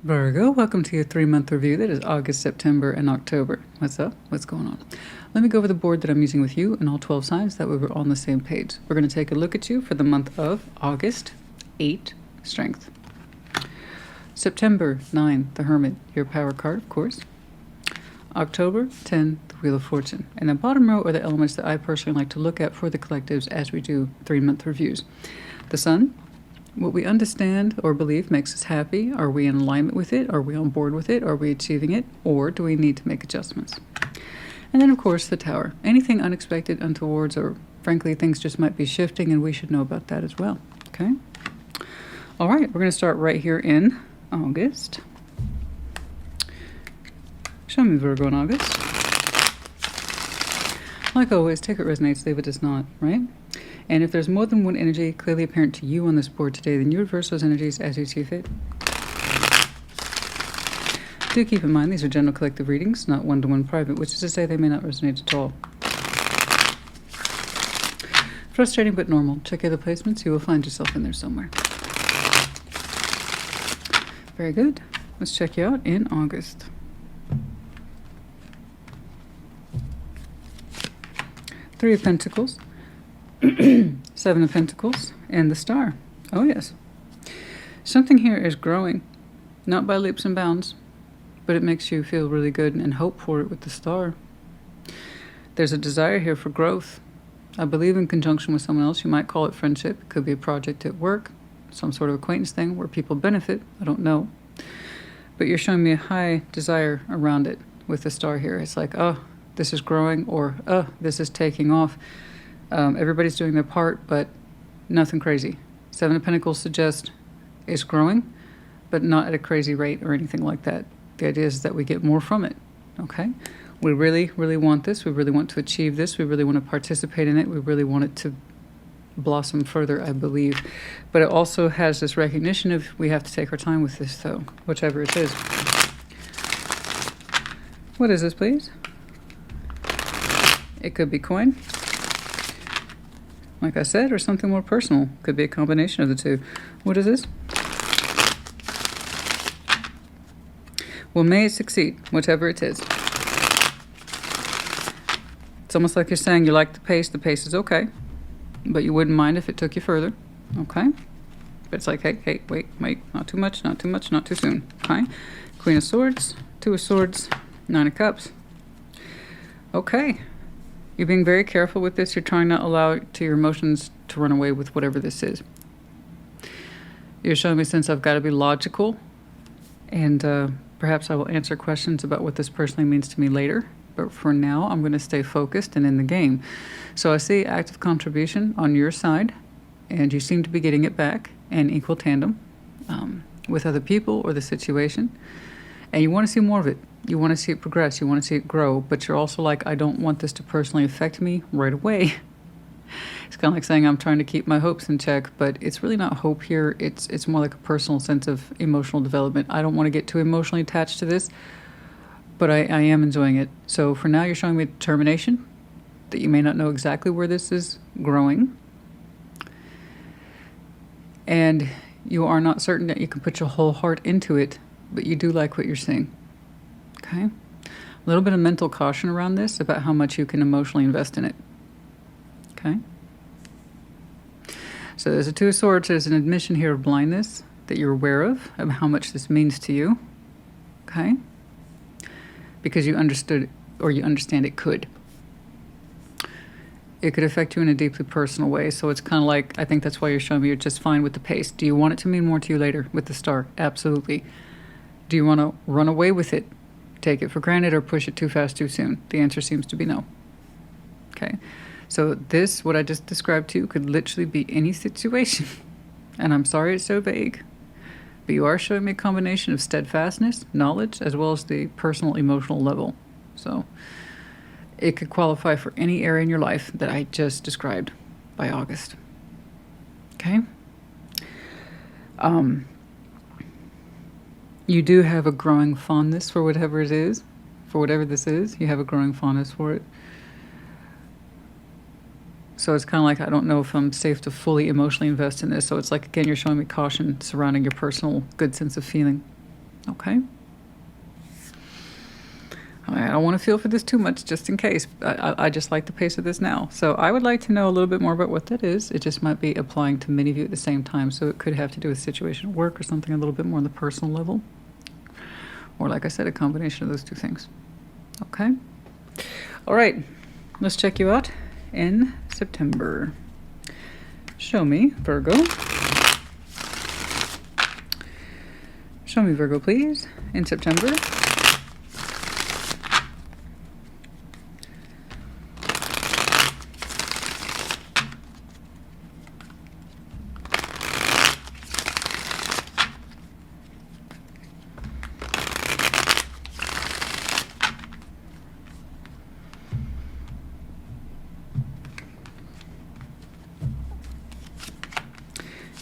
Virgo, welcome to your 3-month review. That is August, September, and October. What's up? What's going on? Let me go over the board that I'm using with you and all 12 signs. That way we're on the same page. We're going to take a look at you for the month of August. 8, Strength. September, 9, the Hermit, your power card, of course. October, 10, the Wheel of Fortune. And the bottom row are the elements that I personally like to look at for the collectives as we do 3-month reviews. The Sun. What we understand or believe makes us happy. Are we in alignment with it? Are we on board with it? Are we achieving it? Or do we need to make adjustments? And then, of course, the Tower. Anything unexpected, untowards, or frankly, things just might be shifting, and we should know about that as well. Okay? All right, we're going to start right here in August. Show me Virgo in August. Like always, take what resonates, leave it does not, right? And if there's more than one energy clearly apparent to you on this board today, then you reverse those energies as you see fit. Do keep in mind these are general collective readings, not one-to-one private, which is to say they may not resonate at all. Frustrating but normal. Check other placements. You will find yourself in there somewhere. Very good. Let's check you out in August. Three of Pentacles. 7 of Pentacles and the Star. Oh yes. Something here is growing, not by leaps and bounds, but it makes you feel really good and hope for it with the Star. There's a desire here for growth. I believe in conjunction with someone else. You might call it friendship. It could be a project at work, some sort of acquaintance thing where people benefit. I don't know. But you're showing me a high desire around it with the Star here. It's like, oh, this is growing, or oh, this is taking off. Everybody's doing their part, but nothing crazy. 7 of Pentacles suggests it's growing, but not at a crazy rate or anything like that. The idea is that we get more from it, okay? We really, really want this. We really want to achieve this. We really want to participate in it. We really want it to blossom further, I believe. But it also has this recognition of we have to take our time with this, though, whichever it is. What is this, please? It could be coin, like I said, or something more personal. Could be a combination of the two. What is this? Well, may it succeed, whatever it is. It's almost like you're saying you like the pace is okay, but you wouldn't mind if it took you further, okay? But it's like, hey, wait, not too much, not too soon, okay? Queen of Swords, 2 of Swords, 9 of Cups. Okay. You're being very careful with this. You're trying not to allow to your emotions to run away with whatever this is. You're showing me since I've got to be logical, and perhaps I will answer questions about what this personally means to me later. But for now, I'm going to stay focused and in the game. So I see active contribution on your side, and you seem to be getting it back in equal tandem with other people or the situation. And you want to see more of it. You want to see it progress. You want to see it grow. But you're also like, I don't want this to personally affect me right away. It's kind of like saying I'm trying to keep my hopes in check, but it's really not hope here. It's more like a personal sense of emotional development. I don't want to get too emotionally attached to this, but I am enjoying it. So for now, you're showing me determination, that you may not know exactly where this is growing. And you are not certain that you can put your whole heart into it, but you do like what you're seeing. Okay? A little bit of mental caution around this about how much you can emotionally invest in it. Okay? So there's a 2 of Swords. There's an admission here of blindness that you're aware of how much this means to you. Okay? Because you understood, or you understand it could. It could affect you in a deeply personal way. So it's kind of like, I think that's why you're showing me you're just fine with the pace. Do you want it to mean more to you later with the Star? Absolutely. Do you want to run away with it? Take it for granted or push it too fast too soon? The answer seems to be no. Okay. So this, what I just described to you, could literally be any situation. And I'm sorry it's so vague. But you are showing me a combination of steadfastness, knowledge, as well as the personal emotional level. So it could qualify for any area in your life that I just described by August. Okay? You do have a growing fondness for whatever it is, for whatever this is. You have a growing fondness for it. So it's kind of like, I don't know if I'm safe to fully emotionally invest in this. So it's like, again, you're showing me caution surrounding your personal good sense of feeling. Okay? I don't want to feel for this too much, just in case. I just like the pace of this now. So I would like to know a little bit more about what that is. It just might be applying to many of you at the same time. So it could have to do with situation at work or something a little bit more on the personal level. Or like I said, a combination of those two things. Okay? All right. Let's check you out in September. Show me, Virgo. Show me, Virgo, please, in September.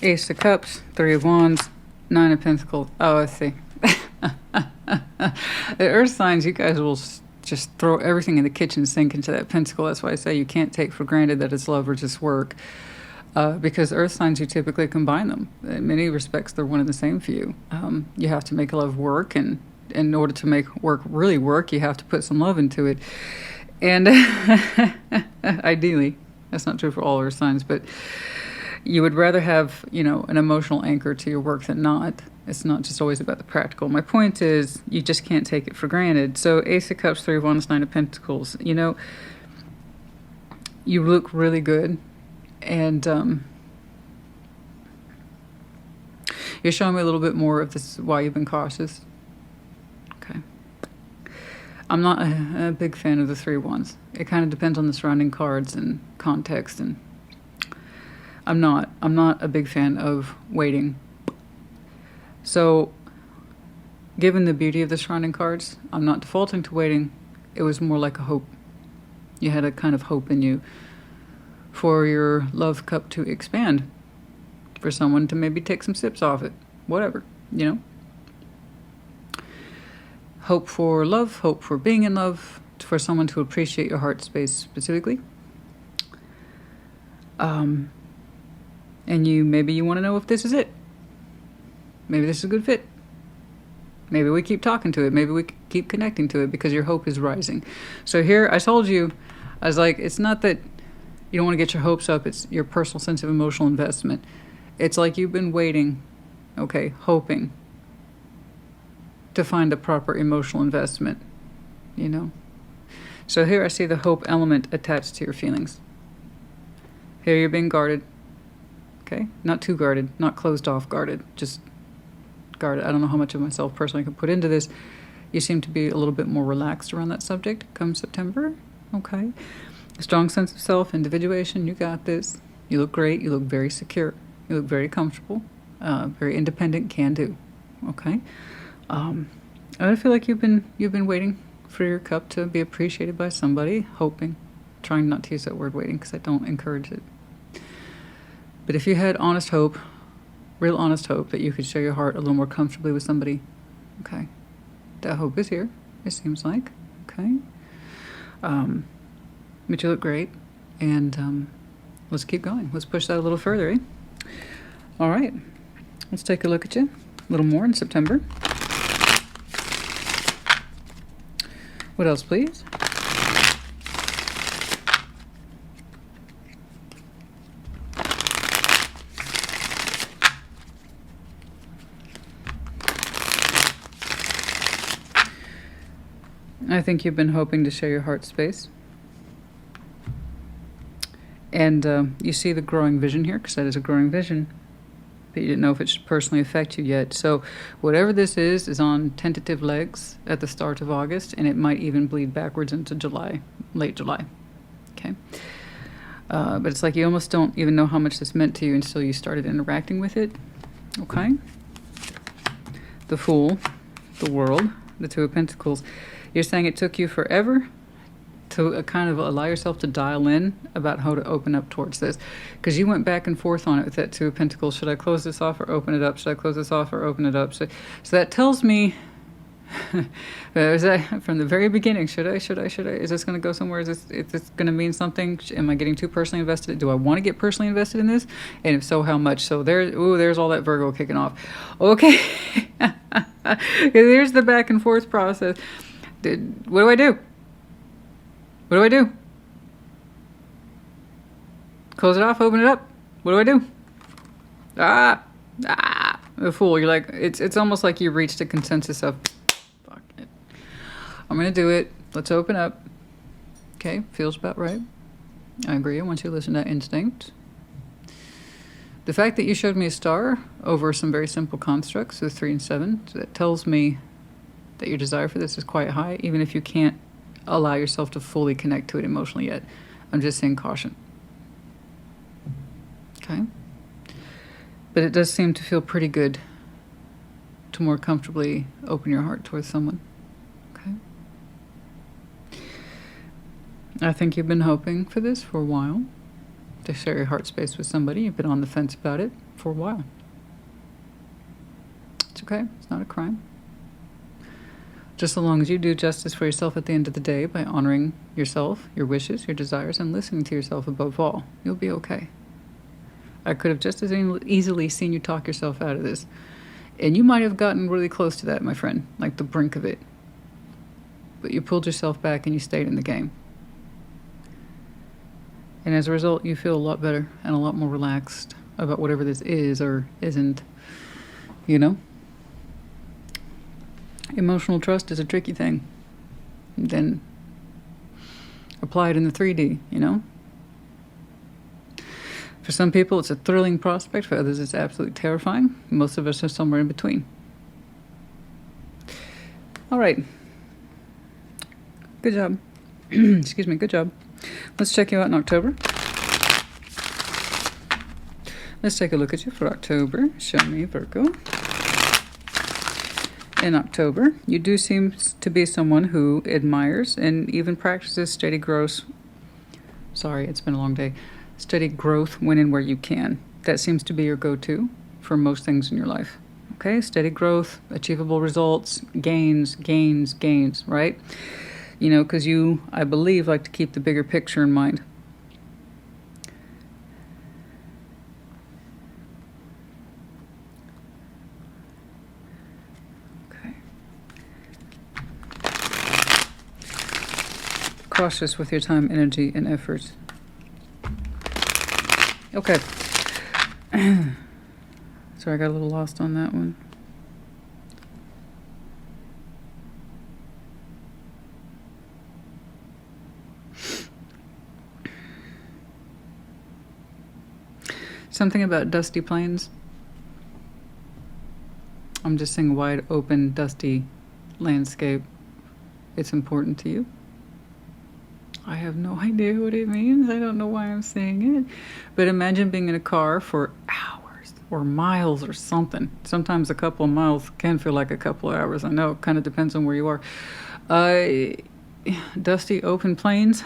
Ace of Cups, Three of Wands, Nine of Pentacles. Oh, I see. The earth signs, you guys will just throw everything in the kitchen sink into that pentacle. That's why I say you can't take for granted that it's love or just work. Because earth signs, you typically combine them. In many respects, they're one and the same for you. You have to make love work, and in order to make work really work, you have to put some love into it. And ideally, that's not true for all earth signs, but you would rather have, you know, an emotional anchor to your work than not. It's not just always about the practical. My point is, you just can't take it for granted. So Ace of Cups, Three of Wands, Nine of Pentacles. You know, you look really good. And you're showing me a little bit more of this, why you've been cautious. Okay. I'm not a big fan of the Three of Wands. It kind of depends on the surrounding cards and context, and I'm not a big fan of waiting. So, given the beauty of the surrounding cards, I'm not defaulting to waiting. It was more like a hope. You had a kind of hope in you for your love cup to expand, for someone to maybe take some sips off it, whatever, you know. Hope for love, hope for being in love, for someone to appreciate your heart space specifically. And maybe you want to know if this is it. Maybe this is a good fit. Maybe we keep talking to it. Maybe we keep connecting to it because your hope is rising. So here, I told you, I was like, it's not that you don't want to get your hopes up. It's your personal sense of emotional investment. It's like you've been waiting, okay, hoping to find a proper emotional investment, you know. So here I see the hope element attached to your feelings. Here you're being guarded. Okay, not too guarded, not closed off guarded, just guarded. I don't know how much of myself personally I can put into this. You seem to be a little bit more relaxed around that subject come September. Okay, a strong sense of self, individuation. You got this. You look great. You look very secure. You look very comfortable, very independent. Can do. Okay, I feel like you've been waiting for your cup to be appreciated by somebody, hoping, trying not to use that word waiting because I don't encourage it. But if you had honest hope, real honest hope that you could share your heart a little more comfortably with somebody, okay, that hope is here, it seems like, okay. But you look great, and let's keep going. Let's push that a little further, eh? All right, let's take a look at you a little more in September. What else, please? I think you've been hoping to share your heart space. And you see the growing vision here, because that is a growing vision. But you didn't know if it should personally affect you yet. So whatever this is on tentative legs at the start of August, and it might even bleed backwards into July, late July. Okay. But it's like you almost don't even know how much this meant to you until you started interacting with it. Okay. The Fool, the World, the Two of Pentacles. You're saying it took you forever to kind of allow yourself to dial in about how to open up towards this. Because you went back and forth on it with that Two of Pentacles. Should I close this off or open it up? Should I close this off or open it up? So that tells me, is that from the very beginning, should I? Is this going to go somewhere? Is this going to mean something? Am I getting too personally invested? Do I want to get personally invested in this? And if so, how much? So there's all that Virgo kicking off. Okay. Here's the back and forth process. What do I do? What do I do? Close it off, open it up. What do I do? A fool. You're like, it's almost like you reached a consensus of, fuck it. I'm going to do it. Let's open up. Okay, feels about right. I agree. Once you listen to that instinct. The fact that you showed me a star over some very simple constructs, the 3 and 7, so that tells me that your desire for this is quite high, even if you can't allow yourself to fully connect to it emotionally yet. I'm just saying caution. Okay? But it does seem to feel pretty good to more comfortably open your heart towards someone. Okay? I think you've been hoping for this for a while. To share your heart space with somebody. You've been on the fence about it for a while. It's okay. It's not a crime. Just so long as you do justice for yourself at the end of the day by honoring yourself, your wishes, your desires, and listening to yourself above all, you'll be okay. I could have just as easily seen you talk yourself out of this. And you might have gotten really close to that, my friend, like the brink of it. But you pulled yourself back and you stayed in the game. And as a result, you feel a lot better and a lot more relaxed about whatever this is or isn't, you know? Emotional trust is a tricky thing. Then apply it in the 3D, you know? For some people, it's a thrilling prospect. For others, it's absolutely terrifying. Most of us are somewhere in between. All right. Good job. Excuse me, good job. Let's check you out in October. Let's take a look at you for October. Show me, Virgo. In October, you do seem to be someone who admires and even practices steady growth. Sorry, it's been a long day. Steady growth when and where you can. That seems to be your go-to for most things in your life. Okay, steady growth, achievable results, gains, right? You know, because you, I believe, like to keep the bigger picture in mind. Okay. Cautious with your time, energy, and effort. Okay. Sorry, I got a little lost on that one. Something about dusty plains. I'm just saying wide open, dusty landscape. It's important to you. I have no idea what it means. I don't know why I'm saying it. But imagine being in a car for hours or miles or something. Sometimes a couple of miles can feel like a couple of hours. I know it kind of depends on where you are. Dusty open plains.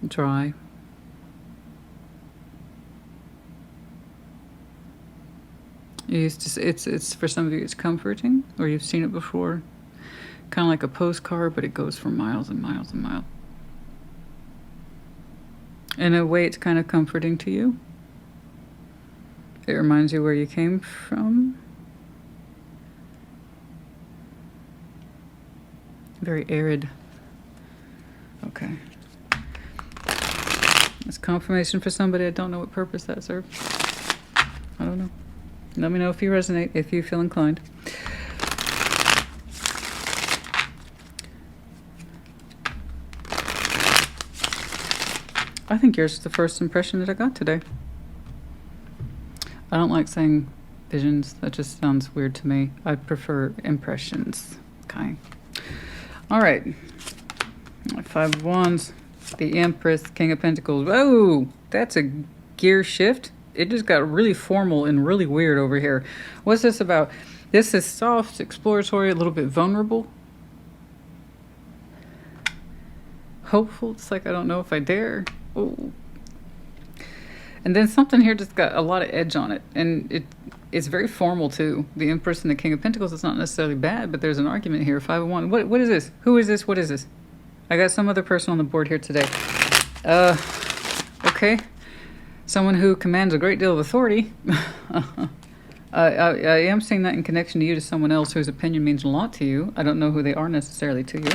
Dry. It's for some of you it's comforting, or you've seen it before. Kind of like a postcard, but it goes for miles and miles and miles. In a way, it's kind of comforting to you. It reminds you where you came from. Very arid. Okay. It's confirmation for somebody. I don't know what purpose that serves. I don't know. Let me know if you resonate, if you feel inclined. I think yours is the first impression that I got today. I don't like saying visions. That just sounds weird to me. I prefer impressions. Okay. All right. 5 of Wands. The Empress, King of Pentacles. Whoa! That's a gear shift. It just got really formal and really weird over here. What's this about? This is soft, exploratory, a little bit vulnerable. Hopeful. It's like, I don't know if I dare. Ooh. And then something here just got a lot of edge on it. And it's very formal, too. The Empress and the King of Pentacles, it's not necessarily bad, but there's an argument here. 5 of Wands. What is this? Who is this? What is this? I got some other person on the board here today. Okay. Someone who commands a great deal of authority. I am saying that in connection to you, to someone else whose opinion means a lot to you. I don't know who they are necessarily to you,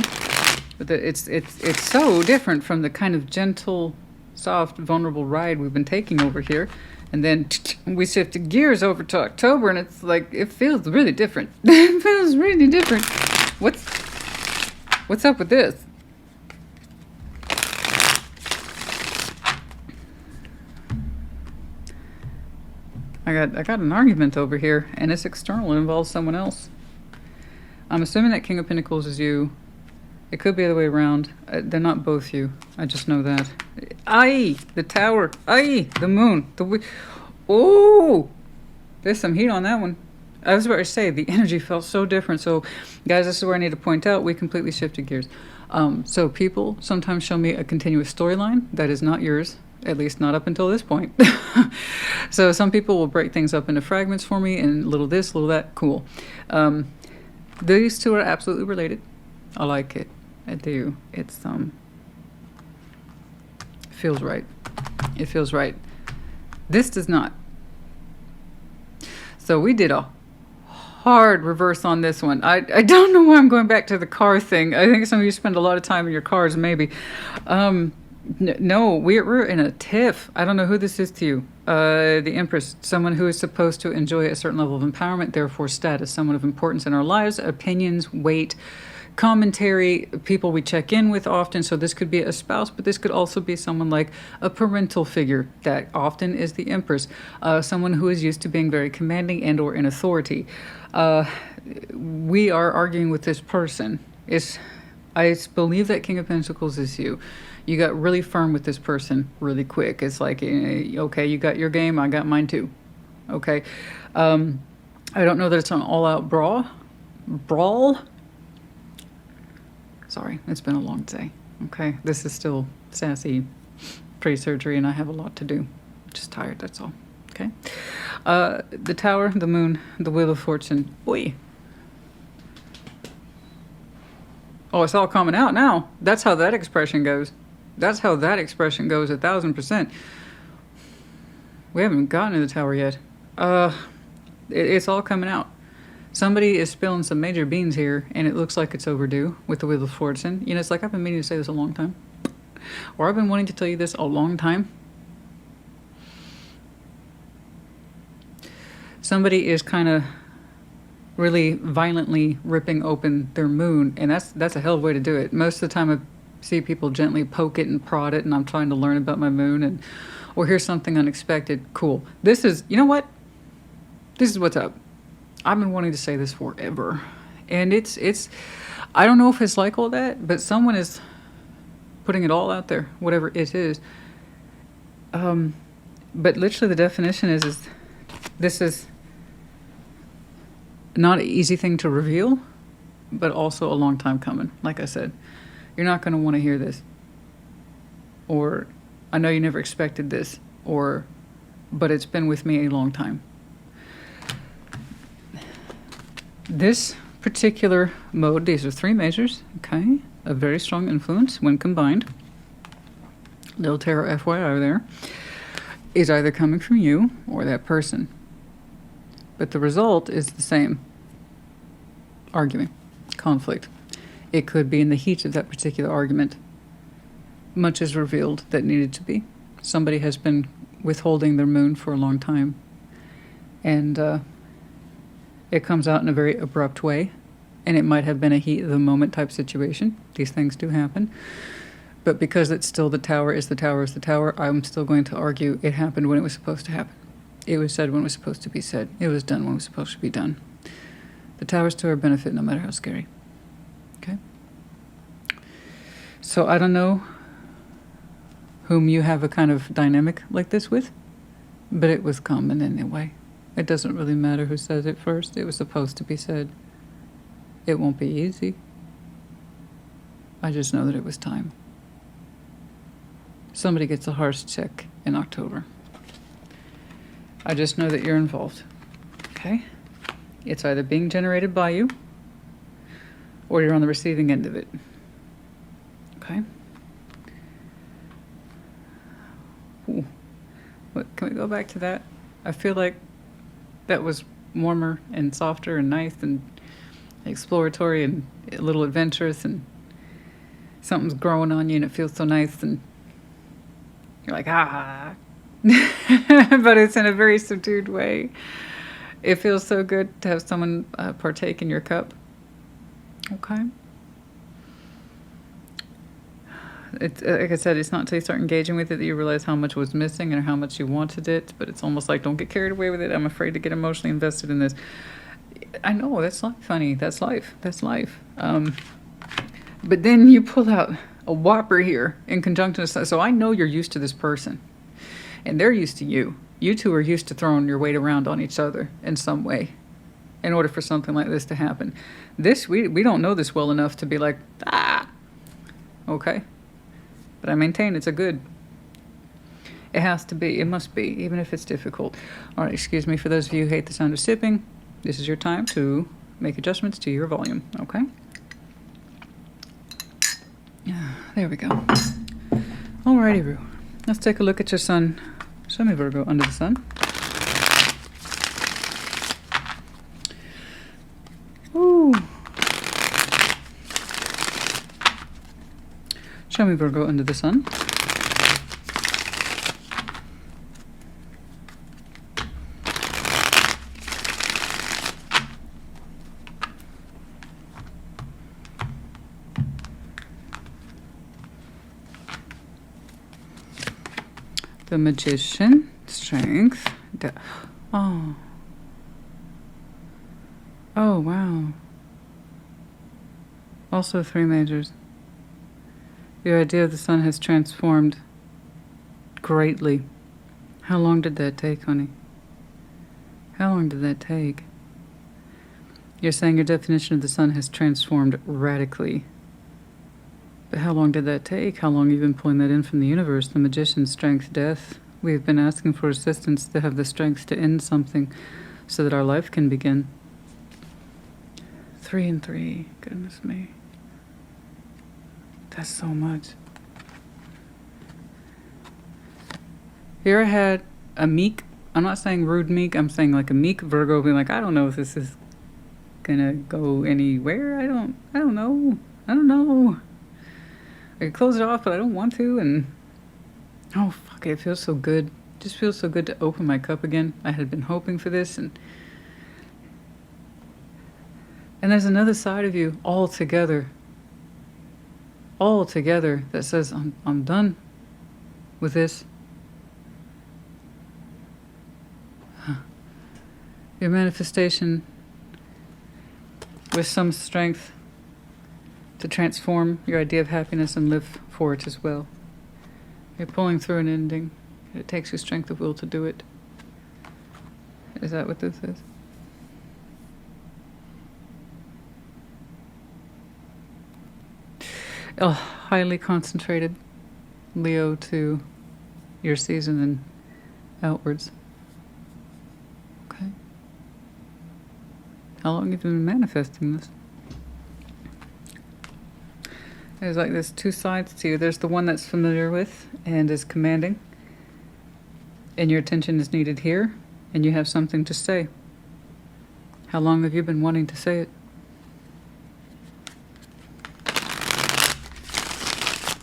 but it's so different from the kind of gentle, soft, vulnerable ride we've been taking over here. And then we shifted gears over to October, and it's like, it feels really different. It feels really different. What's up with this? I got an argument over here, and it's external. It involves someone else. I'm assuming that King of Pentacles is you. It could be the other way around. They're not both you. I just know that. Aye, the Tower. Aye, the Moon. Oh, there's some heat on that one. I was about to say, the energy felt so different. So, guys, this is where I need to point out, we completely shifted gears. So people sometimes show me a continuous storyline that is not yours. At least not up until this point. So some people will break things up into fragments for me, and little this, little that. Cool. These two are absolutely related. I like it. I do. It's feels right. It feels right. This does not. So we did a hard reverse on this one. I don't know why I'm going back to the car thing. I think some of you spend a lot of time in your cars, maybe. No, we're in a tiff. I don't know who this is to you. The Empress, someone who is supposed to enjoy a certain level of empowerment, therefore status, someone of importance in our lives, opinions, weight, commentary, people we check in with often. So this could be a spouse, but this could also be someone like a parental figure. That often is the Empress. Someone who is used to being very commanding and or in authority. We are arguing with this person. I believe that King of Pentacles is you. You got really firm with this person really quick. It's like, okay, you got your game, I got mine too. Okay. I don't know that it's an all-out brawl. Sorry, it's been a long day. Okay, this is still sassy pre-surgery, and I have a lot to do. Just tired, that's all. Okay. The Tower, the Moon, the Wheel of Fortune. Boy. Oh, it's all coming out now. That's how that expression goes. That's how that expression goes 1000%. We haven't gotten to the Tower yet. It's all coming out. Somebody is spilling some major beans here, and it looks like it's overdue with the Wheel of Fortune. You know, it's like I've been meaning to say this a long time. Or I've been wanting to tell you this a long time. Somebody is kind of really violently ripping open their moon, and that's a hell of a way to do it. Most of the time I see people gently poke it and prod it, and I'm trying to learn about my moon, or hear something unexpected. Cool. This is, you know what? This is what's up. I've been wanting to say this forever, and it's I don't know if it's like all that, but someone is putting it all out there, whatever it is. But literally the definition is this is not an easy thing to reveal, but also a long time coming. Like I said, you're not going to want to hear this. Or, I know you never expected this. Or, but it's been with me a long time. This particular mode, these are three measures, okay? A very strong influence when combined. Little tarot FYI there. Is either coming from you or that person. But the result is the same. Arguing. Conflict. It could be in the heat of that particular argument. Much is revealed that needed to be. Somebody has been withholding their moon for a long time. And it comes out in a very abrupt way. And it might have been a heat of the moment type situation. These things do happen. But because it's still the Tower is the Tower is the Tower, I'm still going to argue it happened when it was supposed to happen. It was said when it was supposed to be said. It was done when it was supposed to be done. The Tower's to our benefit no matter how scary. Okay? So I don't know whom you have a kind of dynamic like this with, but it was common anyway. It doesn't really matter who says it first. It was supposed to be said. It won't be easy. I just know that it was time. Somebody gets a harsh check in October. I just know that you're involved. Okay? It's either being generated by you or you're on the receiving end of it. Okay? Ooh. What, can we go back to that? I feel like that was warmer and softer and nice and exploratory and a little adventurous, and something's growing on you and it feels so nice, and you're like, ah. But it's in a very subdued way. It feels so good to have someone partake in your cup. Okay. It's like I said, it's not until you start engaging with it that you realize how much was missing and how much you wanted it. But it's almost like, don't get carried away with it. I'm afraid to get emotionally invested in this. I know, that's life, honey. That's life. That's life. But then you pull out a whopper here in conjunction. So I know you're used to this person, and they're used to you. You two are used to throwing your weight around on each other in some way in order for something like this to happen. This, we don't know this well enough to be like, ah, okay. But I maintain it's a good. It has to be. It must be, even if it's difficult. All right, excuse me. For those of you who hate the sound of sipping, this is your time to make adjustments to your volume, okay? There we go. Alrighty, Roo. Let's take a look at your sun. Show me Virgo under the sun. Ooh. Show me Virgo under the sun. The Magician, Strength, oh. Oh, wow. Also 3 majors. Your idea of the sun has transformed greatly. How long did that take, honey? How long did that take? You're saying your definition of the sun has transformed radically. But how long did that take? How long have you been pulling that in from the universe? The Magician, Strength, Death. We've been asking for assistance to have the strength to end something so that our life can begin. 3 and 3. Goodness me. That's so much. Here I had a meek, I'm not saying rude meek, I'm saying like a meek Virgo being like, I don't know if this is gonna go anywhere. I don't know. I could close it off, but I don't want to, and oh fuck it feels so good. It just feels so good to open my cup again. I had been hoping for this, and there's another side of you all together that says, I'm done with this. Your manifestation with some strength to transform your idea of happiness and live for it as well. You're pulling through an ending. It takes you strength of will to do it. Is that what this is? Oh, highly concentrated Leo to your season and outwards. Okay. How long have you been manifesting this? There's like there's 2 sides to you. There's the one that's familiar with and is commanding, and your attention is needed here, and you have something to say. How long have you been wanting to say it?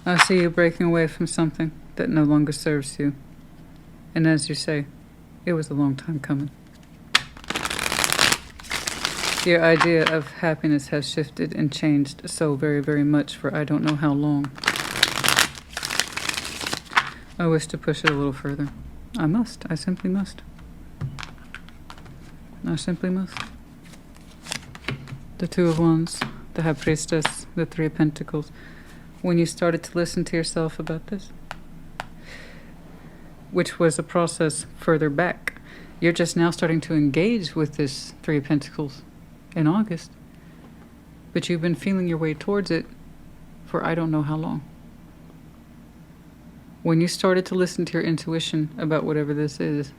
I see you breaking away from something that no longer serves you. And as you say, it was a long time coming. Your idea of happiness has shifted and changed so very, very much for I don't know how long. I wish to push it a little further. I must. I simply must. I simply must. The 2 of Wands, the High Priestess, the 3 of Pentacles. When you started to listen to yourself about this, which was a process further back, you're just now starting to engage with this 3 of Pentacles in August, but you've been feeling your way towards it for I don't know how long. When you started to listen to your intuition about whatever this is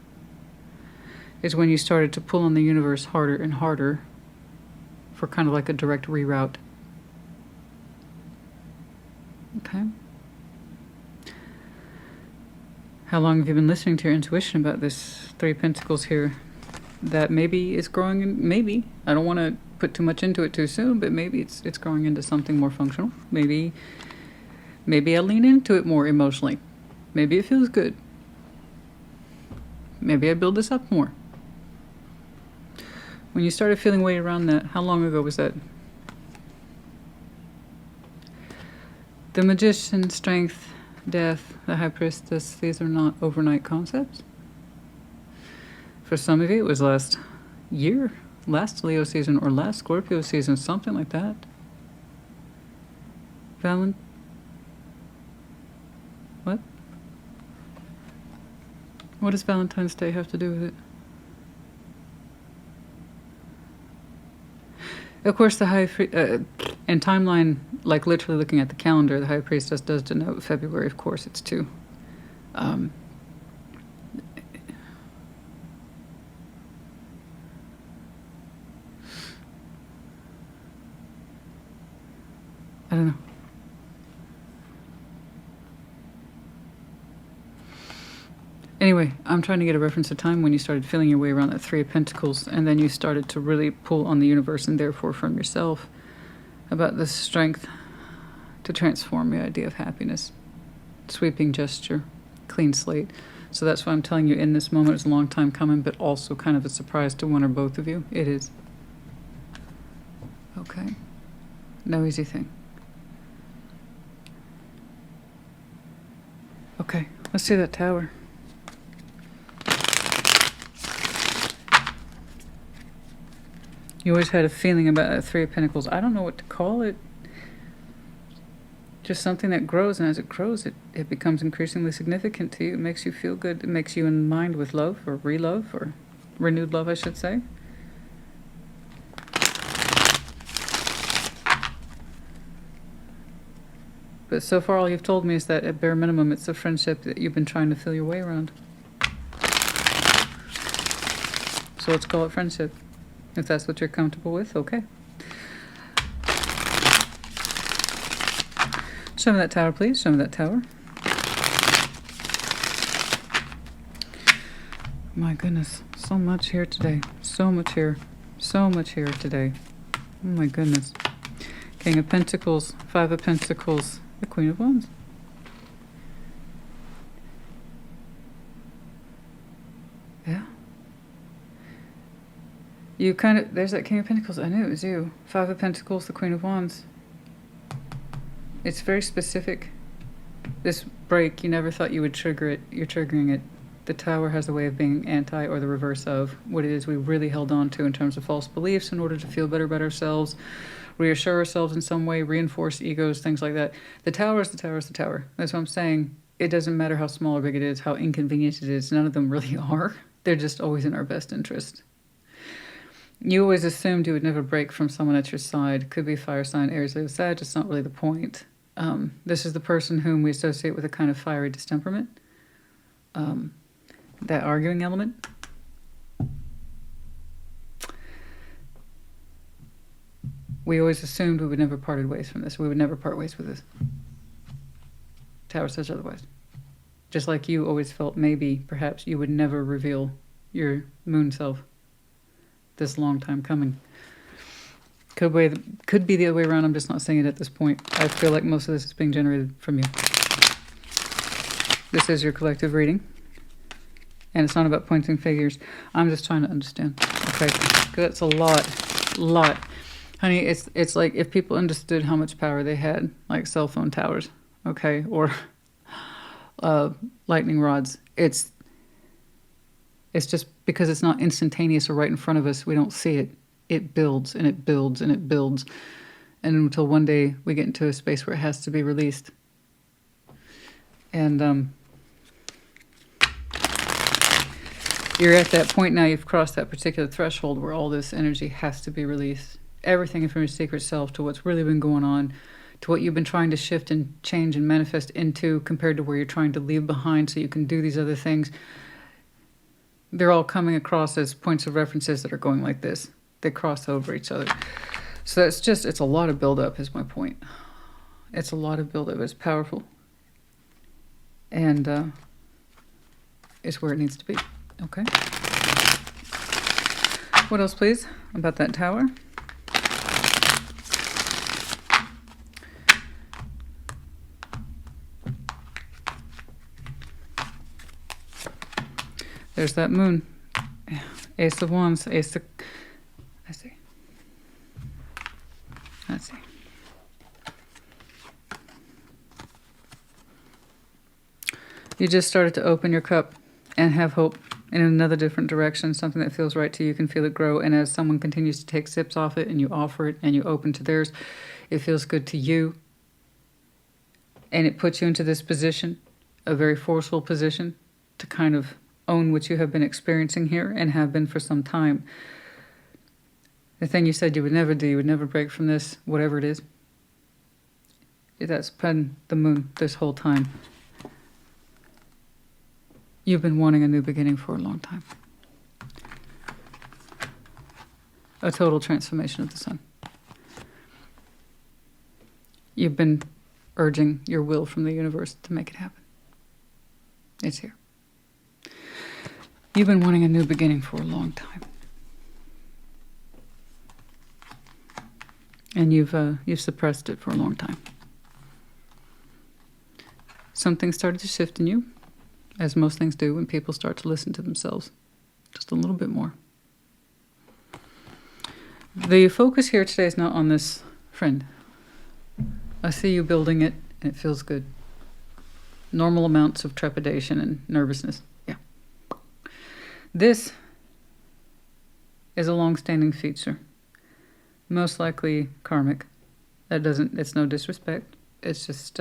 when you started to pull on the universe harder and harder for kind of like a direct reroute. Okay. How long have you been listening to your intuition about this 3 of Pentacles here? that maybe is growing in, maybe, I don't want to put too much into it too soon, but maybe it's growing into something more functional. Maybe I lean into it more emotionally. Maybe it feels good. Maybe I build this up more. When you started feeling weight around that, how long ago was that? The Magician, Strength, Death, the High Priestess, these are not overnight concepts. For some of you, it was last year, last Leo season, or last Scorpio season, something like that. What? What does Valentine's Day have to do with it? Of course, the and timeline, like literally looking at the calendar, the High Priestess does denote February. Of course, it's 2. I don't know. Anyway, I'm trying to get a reference to time when you started feeling your way around that 3 of Pentacles, and then you started to really pull on the universe and therefore from yourself about the strength to transform your idea of happiness. Sweeping gesture, clean slate. So that's why I'm telling you in this moment, it's a long time coming, but also kind of a surprise to one or both of you. It is. Okay. No easy thing. Okay, let's see that Tower. You always had a feeling about that 3 of Pentacles. I don't know what to call it. Just something that grows, and as it grows, it becomes increasingly significant to you. It makes you feel good. It makes you in mind with love, or re-love, or renewed love, I should say. But so far, all you've told me is that at bare minimum, it's a friendship that you've been trying to feel your way around. So let's call it friendship. If that's what you're comfortable with, okay. Show me that Tower, please. Show me that Tower. My goodness, so much here today. So much here. So much here today. Oh my goodness. King of Pentacles, 5 of Pentacles, the Queen of Wands. Yeah. You kind of, there's that King of Pentacles. I knew it was you. 5 of Pentacles, the Queen of Wands. It's very specific. This break, you never thought you would trigger it. You're triggering it. The Tower has a way of being anti or the reverse of what it is we really held on to in terms of false beliefs in order to feel better about ourselves, reassure ourselves in some way, reinforce egos, things like that. The Tower is the Tower is the Tower. That's what I'm saying. It doesn't matter how small or big it is, how inconvenient it is. None of them really are. They're just always in our best interest. You always assumed you would never break from someone at your side. Could be fire sign, Aries, Leo, Sag. It's not really the point. This is the person whom we associate with a kind of fiery distemperament. That arguing element. We always assumed we would never parted ways from this. We would never part ways with this. Tower says otherwise. Just like you always felt maybe, perhaps, you would never reveal your moon self. This long time coming. Could be the other way around. I'm just not saying it at this point. I feel like most of this is being generated from you. This is your collective reading. And it's not about pointing figures. I'm just trying to understand. Okay. That's a lot. Honey, it's like if people understood how much power they had, like cell phone towers, okay, or lightning rods. It's just because it's not instantaneous or right in front of us, we don't see it. It builds and it builds and it builds. And until one day we get into a space where it has to be released. And you're at that point now, you've crossed that particular threshold where all this energy has to be released. Everything from your secret self to what's really been going on, to what you've been trying to shift and change and manifest into compared to where you're trying to leave behind so you can do these other things. They're all coming across as points of references that are going like this. They cross over each other. So it's a lot of buildup is my point. It's a lot of buildup. It's powerful. And it's where it needs to be. Okay? What else, please, about that Tower? There's that Moon. Ace of Wands, Ace of... I see. Let's see. You just started to open your cup and have hope in another different direction, something that feels right to you. You can feel it grow, and as someone continues to take sips off it and you offer it and you open to theirs, it feels good to you. And it puts you into this position, a very forceful position, to kind of own what you have been experiencing here and have been for some time. The thing you said you would never do, you would never break from this, whatever it is. That's been the Moon this whole time. You've been wanting a new beginning for a long time. A total transformation of the Sun. You've been urging your will from the universe to make it happen. It's here. You've been wanting a new beginning for a long time. And you've suppressed it for a long time. Something started to shift in you, as most things do when people start to listen to themselves just a little bit more. The focus here today is not on this friend. I see you building it, and it feels good. Normal amounts of trepidation and nervousness. Yeah. This is a long-standing feature. Most likely karmic. It's no disrespect. It's just,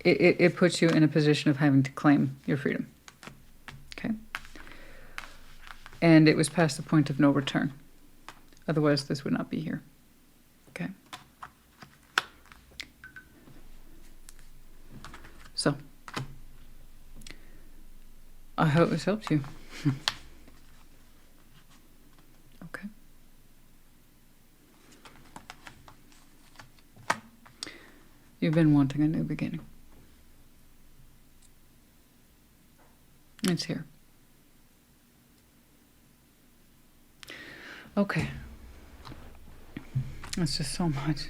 it puts you in a position of having to claim your freedom. Okay? And it was past the point of no return. Otherwise, this would not be here. Okay? So, I hope this helps you. Okay. You've been wanting a new beginning. It's here. Okay. That's just so much.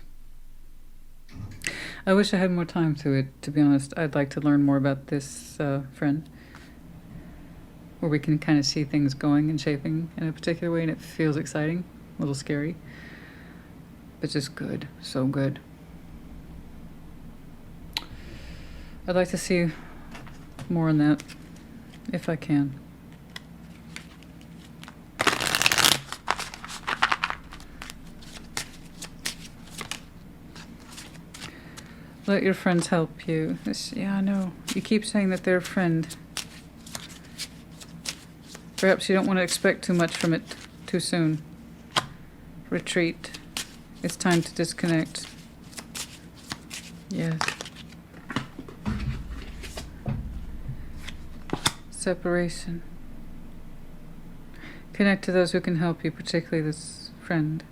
I wish I had more time to it, to be honest. I'd like to learn more about this friend, where we can kind of see things going and shaping in a particular way, and it feels exciting, a little scary, but just good, so good. I'd like to see more on that, if I can. Let your friends help you. Yeah, I know. You keep saying that they're a friend. Perhaps you don't want to expect too much from it too soon. Retreat. It's time to disconnect. Yes. Separation. Connect to those who can help you, particularly this friend.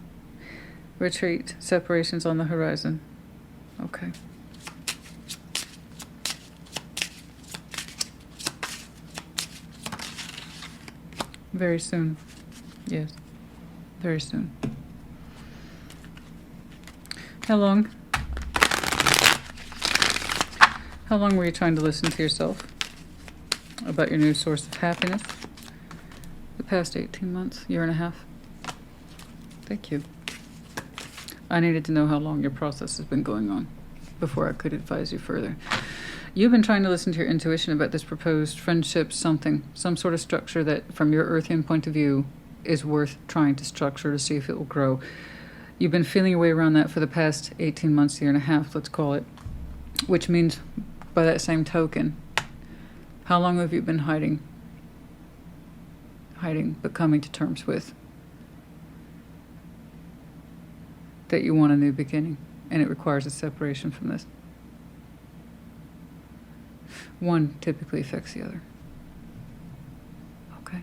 Retreat. Separation's on the horizon. Okay. Very soon. Yes. Very soon. How long? How long were you trying to listen to yourself about your new source of happiness? The past 18 months, year and a half. Thank you. I needed to know how long your process has been going on before I could advise you further. You've been trying to listen to your intuition about this proposed friendship, some sort of structure that, from your Earthian point of view, is worth trying to structure to see if it will grow. You've been feeling your way around that for the past 18 months, year and a half, let's call it. Which means, by that same token, how long have you been hiding, but coming to terms with that you want a new beginning, and it requires a separation from this? One typically affects the other. Okay.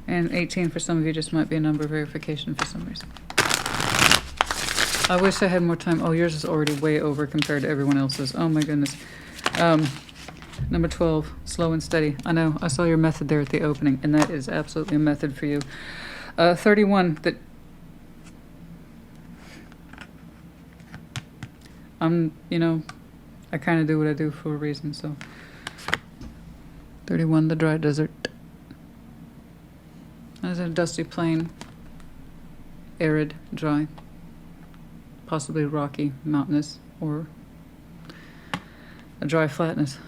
And 18 for some of you just might be a number verification for some reason. I wish I had more time. Oh, yours is already way over compared to everyone else's. Oh my goodness. Number 12, slow and steady. I know, I saw your method there at the opening, and that is absolutely a method for you. 31, that you know, I kind of do what I do for a reason, so. 31, the dry desert. As a dusty plain, arid, dry, possibly rocky, mountainous, or a dry flatness.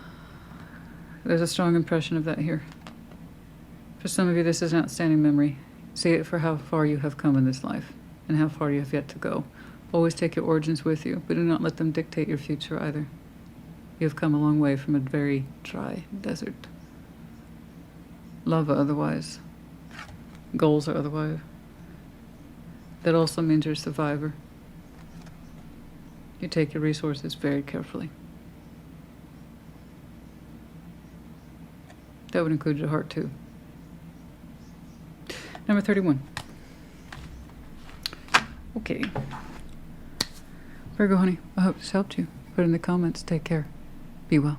There's a strong impression of that here. For some of you, this is an outstanding memory. See it for how far you have come in this life and how far you have yet to go. Always take your origins with you, but do not let them dictate your future either. You have come a long way from a very dry desert. Love or otherwise. Goals or otherwise. That also means you're a survivor. You take your resources very carefully. That would include your heart too. Number 31. Okay. Virgo, honey, I hope this helped you. Put it in the comments. Take care. Be well.